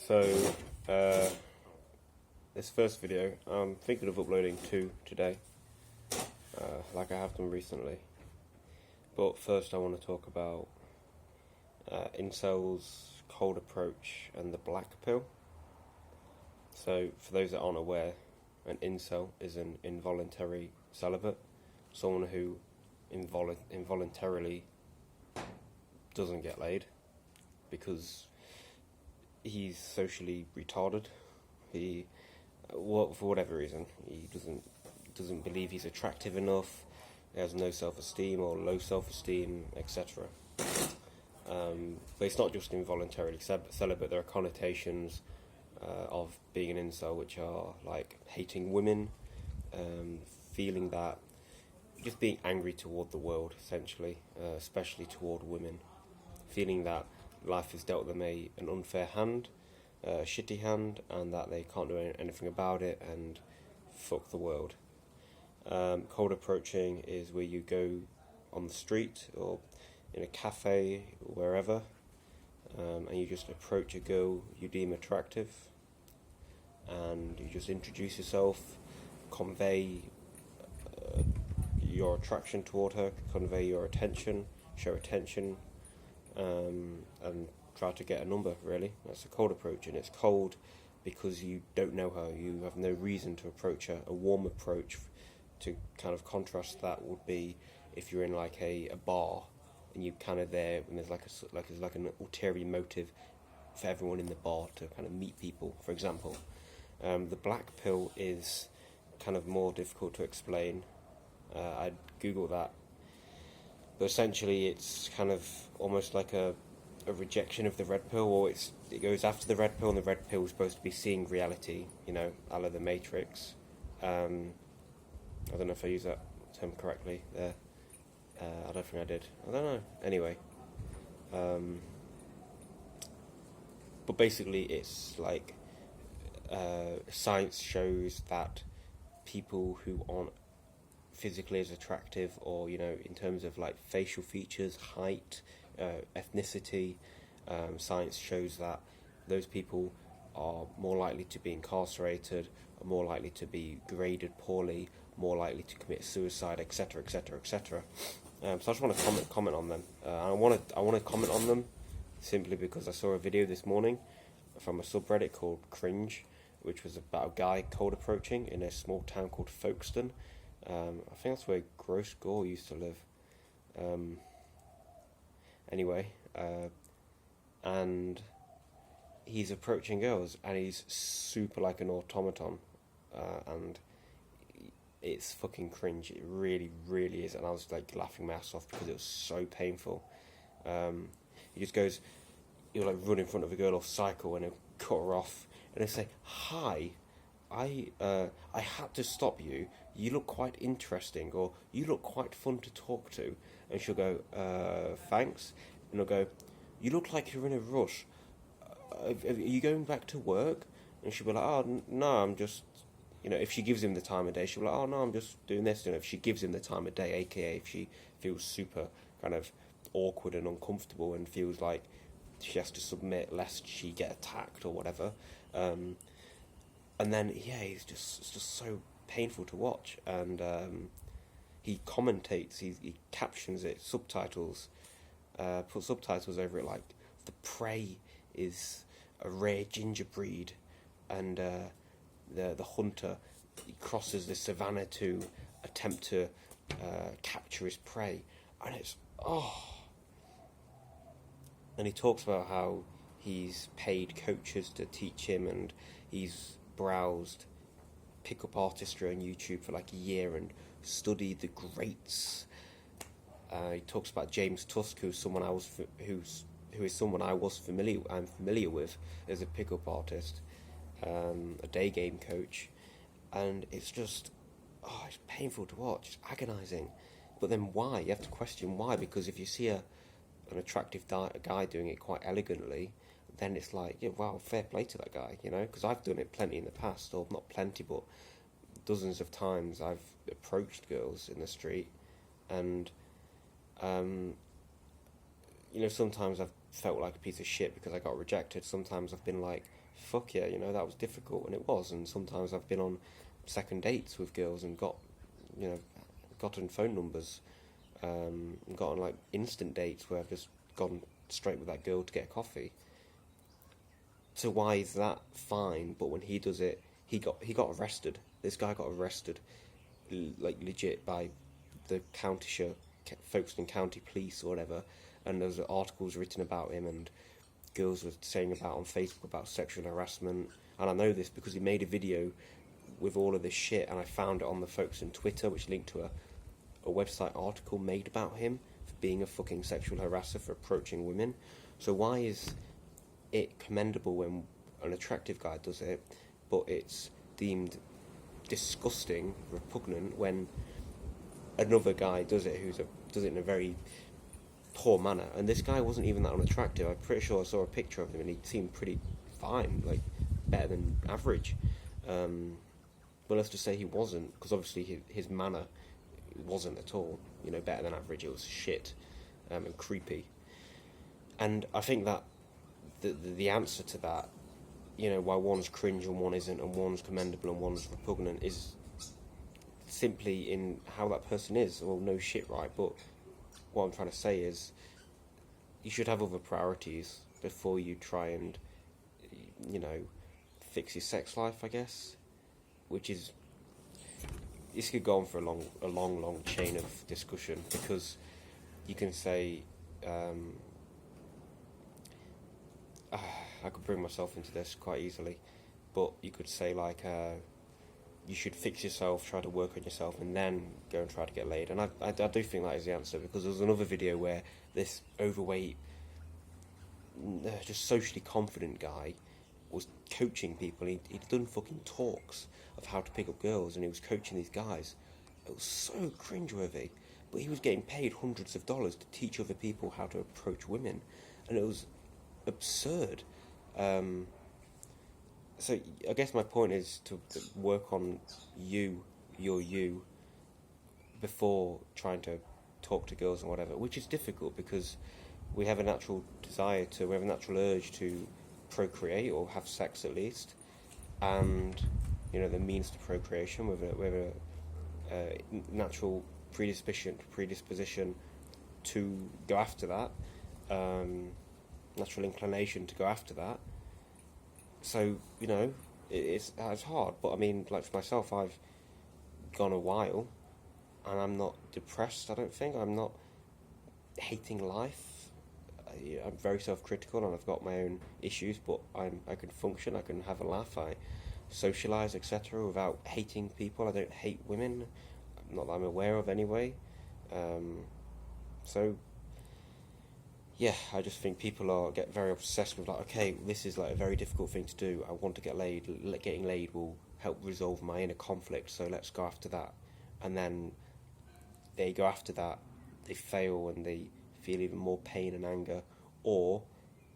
So, uh, this first video, I'm thinking of uploading 2 today, like I have done recently. But first I want to talk about Incels, cold approach and the black pill. So, for those that aren't aware, an Incel is an involuntary celibate, someone who involuntarily doesn't get laid because he's socially retarded. He, for whatever reason, he doesn't believe he's attractive enough. He has no self-esteem or low self-esteem, etc. But it's not just involuntarily celibate. There are connotations of being an incel, which are like hating women, feeling that, just being angry toward the world, essentially, especially toward women, feeling that life has dealt them an unfair hand, a shitty hand, and that they can't do anything about it, and fuck the world. Cold approaching is where you go on the street or in a cafe or wherever, and you just approach a girl you deem attractive, and you just introduce yourself, convey your attraction toward her, convey your attention, show attention, and try to get a number, really. That's a cold approach, and it's cold because you don't know her, you have no reason to approach her. A warm approach, to kind of contrast that, would be if you're in like a bar and you kind of there and there's like an ulterior motive for everyone in the bar to kind of meet people, for example. The black pill is kind of more difficult to explain. I'd Google that, but essentially it's kind of almost like a rejection of the red pill, or it goes after the red pill, and the red pill is supposed to be seeing reality, a la the Matrix. I don't know if I used that term correctly there. I don't think I did. I don't know. Anyway, but basically it's like science shows that people who aren't physically as attractive, or in terms of like facial features, height, ethnicity, science shows that those people are more likely to be incarcerated, are more likely to be graded poorly, more likely to commit suicide, etc., etc., etc. So I just want to comment on them. I want to comment on them simply because I saw a video this morning from a subreddit called Cringe, which was about a guy cold approaching in a small town called Folkestone. I think that's where Gross Gore used to live. Anyway, and he's approaching girls, and he's super like an automaton, and it's fucking cringe. It really, really is. And I was like laughing my ass off because it was so painful. He just goes, he'll like run in front of a girl or cycle, and he'll cut her off, and he'll say, "Hi, I had to stop you. You look quite interesting, or you look quite fun to talk to." And she'll go, "Thanks." And he'll go, "You look like you're in a rush. Are you going back to work?" And she'll be like, "Oh, no, I'm just," if she gives him the time of day, she'll be like, "Oh, no, I'm just doing this." If she gives him the time of day, aka if she feels super kind of awkward and uncomfortable and feels like she has to submit lest she get attacked or whatever. And then, it's just so painful to watch. And he commentates, he captions it, subtitles, put subtitles over it, like, "The prey is a rare ginger breed, and the hunter, he crosses the savannah to attempt to capture his prey." And it's, And he talks about how he's paid coaches to teach him, and he's browsed pickup artistry on YouTube for like a year and studied the greats. He talks about James Tusk, who's someone I was familiar with as a pickup artist, a day game coach, and it's just, it's painful to watch. It's agonising. But then why? You have to question why, because if you see an attractive guy doing it quite elegantly, then it's like, wow, fair play to that guy, because I've done it plenty in the past, or not plenty, but dozens of times I've approached girls in the street, and sometimes I've felt like a piece of shit because I got rejected. Sometimes I've been like, fuck yeah, that was difficult, and it was. And sometimes I've been on second dates with girls and gotten phone numbers, gotten like instant dates where I've just gone straight with that girl to get coffee. So why is that fine? But when he does it, he got arrested. This guy got arrested, like legit by the Countyshire, Folkestone County Police or whatever. And there was articles written about him, and girls were saying about on Facebook about sexual harassment. And I know this because he made a video with all of this shit, and I found it on the Folkestone Twitter, which linked to a website article made about him for being a fucking sexual harasser, for approaching women. So why is it commendable when an attractive guy does it, but it's deemed disgusting, repugnant when another guy does it does it in a very poor manner? And this guy wasn't even that unattractive. I'm pretty sure I saw a picture of him and he seemed pretty fine, like better than average. But let's just say he wasn't, because obviously his manner wasn't at all, better than average. It was shit and creepy. And I think that the answer to that, why one's cringe and one isn't, and one's commendable and one's repugnant, is simply in how that person is. Well, no shit, right? But what I'm trying to say is, you should have other priorities before you try and, fix your sex life, I guess. Which is, this could go on for a long chain of discussion, because you can say, I could bring myself into this quite easily, but you could say like, you should fix yourself, try to work on yourself, and then go and try to get laid. And I do think that is the answer, because there was another video where this overweight, just socially confident guy was coaching people. He'd done fucking talks of how to pick up girls, and he was coaching these guys. It was so cringeworthy, but he was getting paid hundreds of dollars to teach other people how to approach women, and it was absurd. So I guess my point is to work on you before trying to talk to girls and whatever, which is difficult because we have a natural urge to procreate, or have sex at least, and the means to procreation, with a natural predisposition to go after that, natural inclination to go after that. So it's hard, but I mean, like for myself, I've gone a while, and I'm not depressed. I don't think I'm not hating life. I'm very self-critical, and I've got my own issues, but I can function. I can have a laugh. I socialise, etc., without hating people. I don't hate women, not that I'm aware of anyway. So yeah, I just think people get very obsessed with like, okay, this is like a very difficult thing to do. I want to get laid. Getting laid will help resolve my inner conflict, so let's go after that. And then they go after that, they fail, and they feel even more pain and anger, or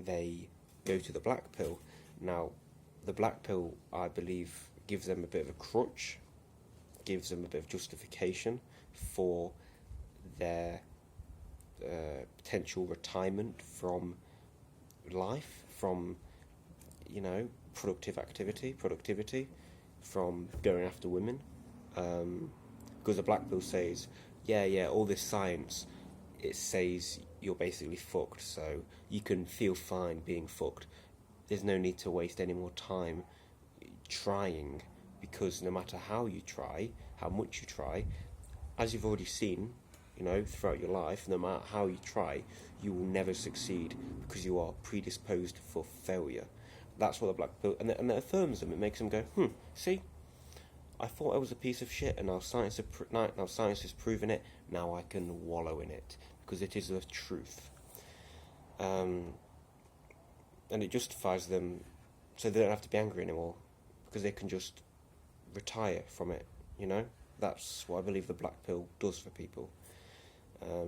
they go to the black pill. Now, the black pill, I believe, gives them a bit of a crutch, gives them a bit of justification for their potential retirement from life, from productivity, from going after women, because the black pill says, yeah, all this science, it says you're basically fucked, so you can feel fine being fucked. There's no need to waste any more time trying, because no matter how you try, how much you try, as you've already seen, throughout your life, no matter how you try, you will never succeed, because you are predisposed for failure. That's what the black pill, and it affirms them. It makes them go, see, I thought I was a piece of shit, and now science has proven it. Now I can wallow in it, because it is the truth. And it justifies them, so they don't have to be angry anymore, because they can just retire from it. That's what I believe the black pill does for people. I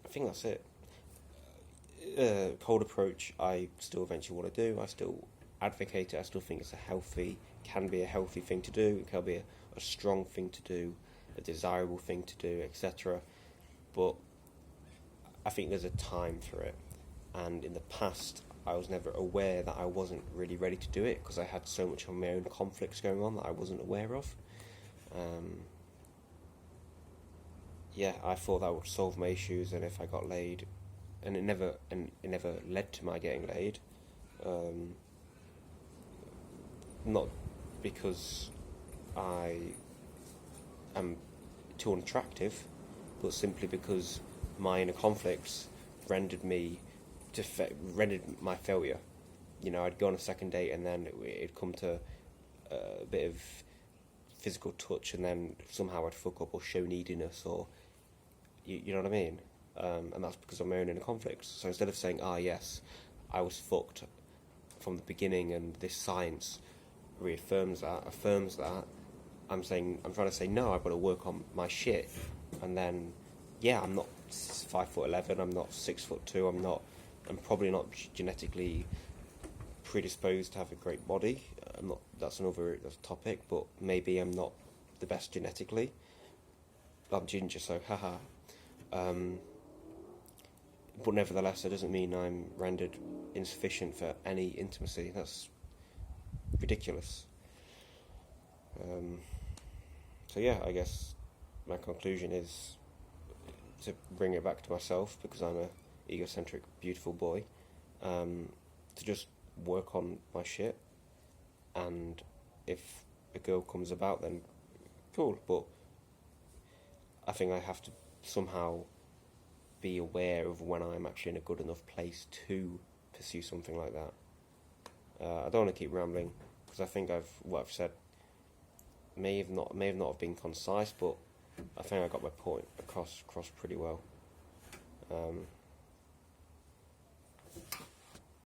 think that's it. Cold approach, I still eventually want to do. I still advocate it. I still think can be a healthy thing to do. It can be a strong thing to do, a desirable thing to do, etc. But I think there's a time for it, and in the past I was never aware that I wasn't really ready to do it because I had so much of my own conflicts going on that I wasn't aware of. Yeah, I thought that would solve my issues, and if I got laid, and it never led to my getting laid. Not because I am too unattractive, but simply because my inner conflicts rendered my failure. You know, I'd go on a second date, and then it'd come to a bit of physical touch, and then somehow I'd fuck up or show neediness, or you know what I mean. And that's because of my own inner conflicts. So instead of saying, yes, I was fucked from the beginning, and this science affirms that, I'm trying to say, no, I've got to work on my shit. And then, yeah, I'm not 5'11", I'm not 6'2", I'm probably not genetically predisposed to have a great body. That's a topic, but maybe I'm not the best genetically. I'm ginger, so haha. But nevertheless, that doesn't mean I'm rendered insufficient for any intimacy. That's ridiculous. So yeah, I guess my conclusion is to bring it back to myself, because I'm a egocentric, beautiful boy, to just work on my shit, and if a girl comes about, then cool, but I think I have to somehow be aware of when I'm actually in a good enough place to pursue something like that. I don't want to keep rambling, because I think what I've said may have not have been concise, but I think I got my point across pretty well.